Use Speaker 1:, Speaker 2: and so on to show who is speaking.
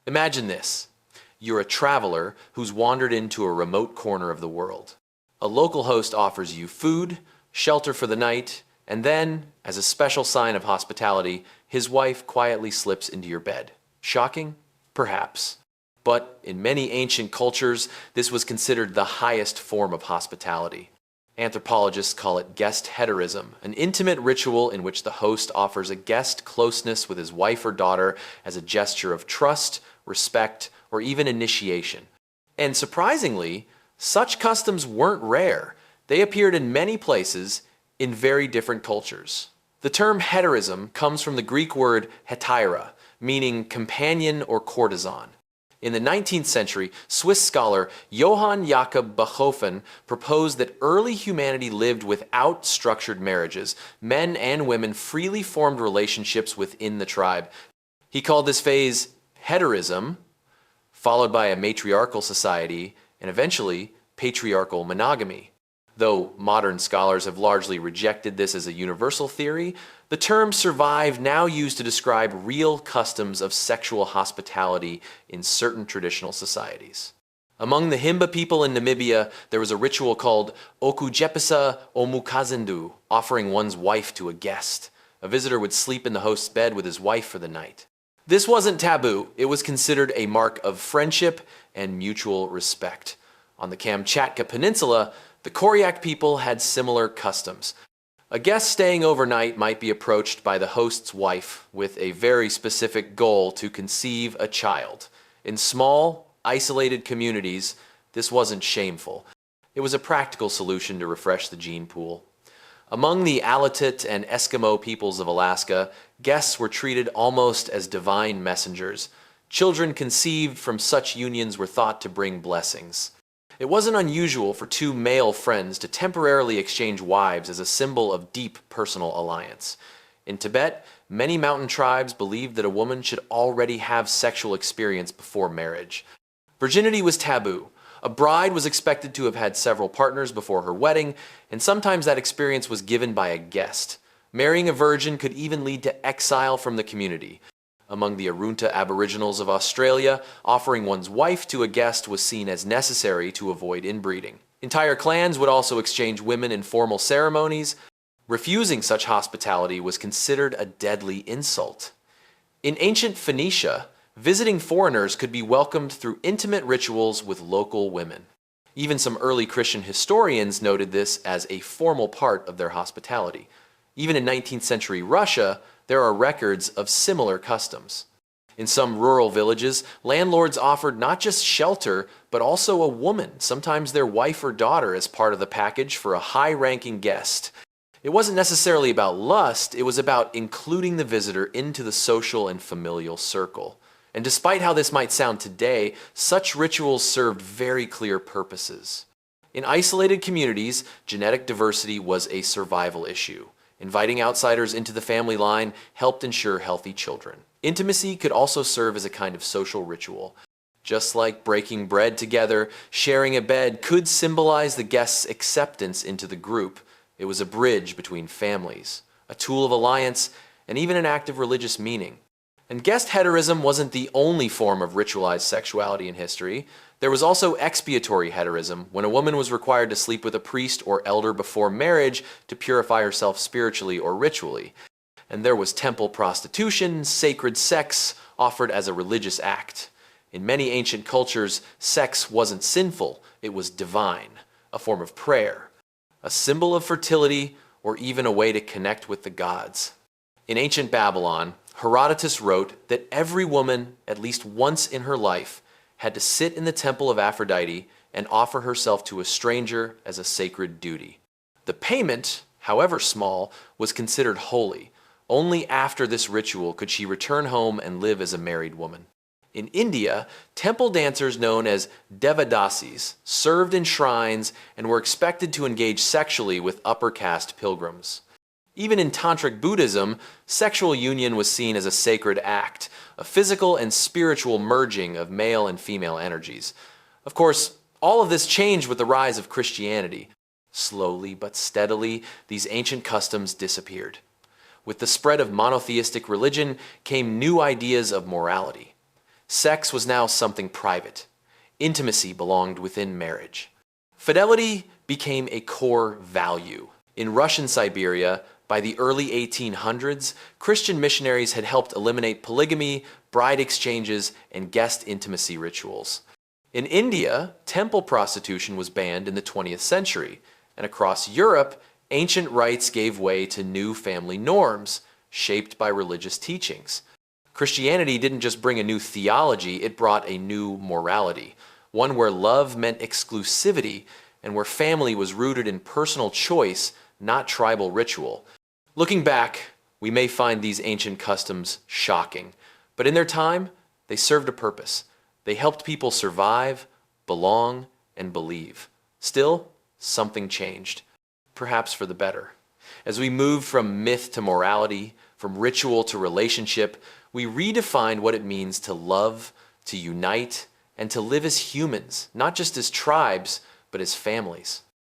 Speaker 1: Imagine this. You're a traveler who's wandered into a remote corner of the world. A local host offers you food, shelter for the night, and then, as a special sign of hospitality, his wife quietly slips into your bed. Shocking? Perhaps. But in many ancient cultures, this was considered the highest form of hospitality. Anthropologists call it guest heterism, an intimate ritual in which the host offers a guest closeness with his wife or daughter as a gesture of trust, respect, or even initiation. And surprisingly, such customs weren't rare. They appeared in many places in very different cultures. The term heterism comes from the Greek word hetaira, meaning companion or courtesan. In the 19th century, Swiss scholar Johann Jakob Bachofen proposed that early humanity lived without structured marriages. Men and women freely formed relationships within the tribe. He called this phase heterism, followed by a matriarchal society, and eventually patriarchal monogamy. Though modern scholars have largely rejected this as a universal theory, the term survived, now used to describe real customs of sexual hospitality in certain traditional societies. Among the Himba people in Namibia, there was a ritual called Okujepisa Omukazendu, offering one's wife to a guest. A visitor would sleep in the host's bed with his wife for the night. This wasn't taboo. It was considered a mark of friendship and mutual respect. On the Kamchatka Peninsula, the Koryak people had similar customs. A guest staying overnight might be approached by the host's wife with a very specific goal to conceive a child. In small, isolated communities, this wasn't shameful. It was a practical solution to refresh the gene pool. Among the Alatit and Eskimo peoples of Alaska, guests were treated almost as divine messengers. Children conceived from such unions were thought to bring blessings. It wasn't unusual for two male friends to temporarily exchange wives as a symbol of deep personal alliance. In Tibet, many mountain tribes believed that a woman should already have sexual experience before marriage. Virginity was taboo. A bride was expected to have had several partners before her wedding, and sometimes that experience was given by a guest. Marrying a virgin could even lead to exile from the community. Among the Arunta Aboriginals of Australia, offering one's wife to a guest was seen as necessary to avoid inbreeding. Entire clans would also exchange women in formal ceremonies. Refusing such hospitality was considered a deadly insult. In ancient Phoenicia, visiting foreigners could be welcomed through intimate rituals with local women. Even some early Christian historians noted this as a formal part of their hospitality. Even in 19th century Russia, there are records of similar customs. In some rural villages, landlords offered not just shelter, but also a woman, sometimes their wife or daughter, as part of the package for a high-ranking guest. It wasn't necessarily about lust, it was about including the visitor into the social and familial circle. And despite how this might sound today, such rituals served very clear purposes. In isolated communities, genetic diversity was a survival issue. Inviting outsiders into the family line helped ensure healthy children. Intimacy could also serve as a kind of social ritual. Just like breaking bread together, sharing a bed could symbolize the guest's acceptance into the group. It was a bridge between families, a tool of alliance, and even an act of religious meaning. And guest heterism wasn't the only form of ritualized sexuality in history. There was also expiatory heterism, when a woman was required to sleep with a priest or elder before marriage to purify herself spiritually or ritually. And there was temple prostitution, sacred sex, offered as a religious act. In many ancient cultures, sex wasn't sinful, it was divine, a form of prayer, a symbol of fertility, or even a way to connect with the gods. In ancient Babylon, Herodotus wrote that every woman, at least once in her life, had to sit in the temple of Aphrodite and offer herself to a stranger as a sacred duty. The payment, however small, was considered holy. Only after this ritual could she return home and live as a married woman. In India, temple dancers known as Devadasis served in shrines and were expected to engage sexually with upper caste pilgrims. Even in Tantric Buddhism, sexual union was seen as a sacred act, a physical and spiritual merging of male and female energies. Of course, all of this changed with the rise of Christianity. Slowly but steadily, these ancient customs disappeared. With the spread of monotheistic religion came new ideas of morality. Sex was now something private. Intimacy belonged within marriage. Fidelity became a core value. In Russian Siberia, by the early 1800s, Christian missionaries had helped eliminate polygamy, bride exchanges, and guest intimacy rituals. In India, temple prostitution was banned in the 20th century, and across Europe, ancient rites gave way to new family norms, shaped by religious teachings. Christianity didn't just bring a new theology, it brought a new morality, one where love meant exclusivity and where family was rooted in personal choice, not tribal ritual. Looking back, we may find these ancient customs shocking, but in their time, they served a purpose. They helped people survive, belong, and believe. Still, something changed, perhaps for the better. As we moved from myth to morality, from ritual to relationship, we redefined what it means to love, to unite, and to live as humans, not just as tribes, but as families.